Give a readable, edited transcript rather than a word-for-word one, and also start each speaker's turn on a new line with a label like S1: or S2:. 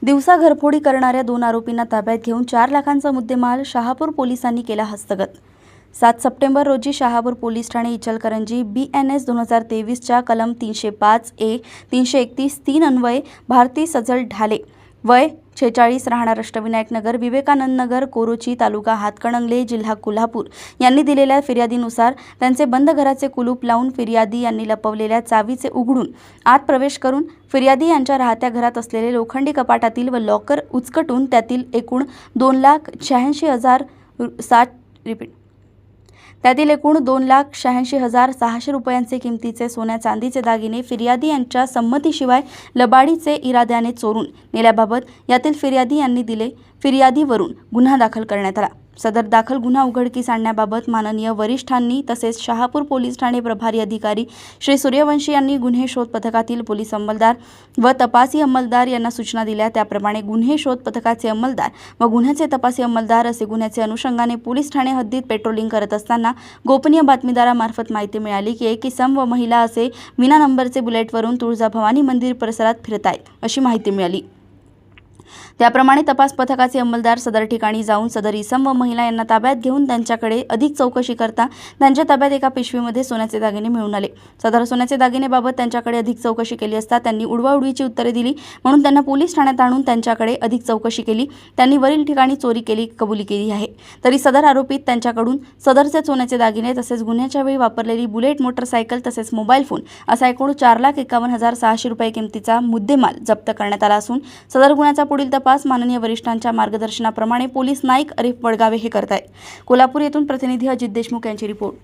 S1: दिवसा घरफोडी करणाऱ्या 2 आरोपींना ताब्यात घेऊन 4 लाखांचा मुद्देमाल शहापूर पोलिसांनी केला हस्तगत। 7 सप्टेंबर रोजी शहापूर पोलीस ठाणे इचलकरंजी BNS 2023च्या कलम 305A 331 3 अन्वये भारती सजल ढाले वय 46 राहणार अष्टविनायक नगर विवेकानंद नगर कोरोची तालुका हातकणंगले जिल्हा कोल्हापूर यांनी दिलेल्या फिर्यादीनुसार त्यांचे बंद घराचे कुलूप लावून फिर्यादी यांनी लपवलेल्या चावीचे उघडून आत प्रवेश करून फिर्यादी यांच्या राहत्या घरात असलेले लोखंडी कपाटातील व लॉकर उचकटून त्यातील एकूण 2,86,600 रुपयांचे किमतीचे सोन्या चांदीचे दागिने फिर्यादी यांच्या संमतीशिवाय लबाडीचे इराद्याने चोरून नेल्याबाबत यातील फिर्यादी यांनी दिले फिर्यादीवरून गुन्हा दाखल करण्यात आला। सदर दाखल गुन्हा उघडकीस आणण्याबाबत माननीय वरिष्ठांनी तसेच शहापूर पोलीस ठाणे प्रभारी अधिकारी श्री सूर्यवंशी यांनी गुन्हे शोध पथकातील पोलीस अंमलदार व तपासी अंमलदार यांना सूचना दिल्या। त्याप्रमाणे गुन्हे शोध पथकाचे अंमलदार व गुन्ह्याचे तपासी अंमलदार असे गुन्ह्याचे अनुषंगाने पोलीस ठाणे हद्दीत पेट्रोलिंग करत असताना गोपनीय बातमीदारामार्फत माहिती मिळाली की एक इसम व महिला असे विना नंबरचे बुलेटवरून तुळजाभवानी मंदिर परिसरात फिरत आहेत अशी माहिती मिळाली। त्याप्रमाणे तपास पथकाचे अंमलदार सदर ठिकाणी जाऊन सदर इसम व महिला यांना ताब्यात घेऊन त्यांच्याकडे अधिक चौकशी करता त्यांच्या ताब्यात एका पिशवीमध्ये सोन्याचे दागिने मिळून आले। सदर सोन्याचे दागिनेबाबत त्यांच्याकडे अधिक चौकशी केली असता त्यांनी उडवाउडवीची उत्तरे दिली, म्हणून त्यांना पोलीस ठाण्यात आणून त्यांच्याकडे अधिक चौकशी केली। त्यांनी वरील ठिकाणी चोरी केली कबुली केली आहे। तरी सदर आरोपीत त्यांच्याकडून सदरचे सोन्याचे दागिने तसेच गुन्ह्याच्या वेळी वापरलेली बुलेट मोटरसायकल तसेच मोबाईल फोन असा एकूण 4,51,600 रुपये किमतीचा मुद्देमाल जप्त करण्यात आला असून सदर गुन्ह्याचा पुढील तपास माननीय वरिष्ठांच्या मार्गदर्शनाप्रमाणे पोलीस नाईक अरिफ वडगावे हे करत आहेत। कोल्हापूर येथून प्रतिनिधी अजित देशमुख यांची रिपोर्ट।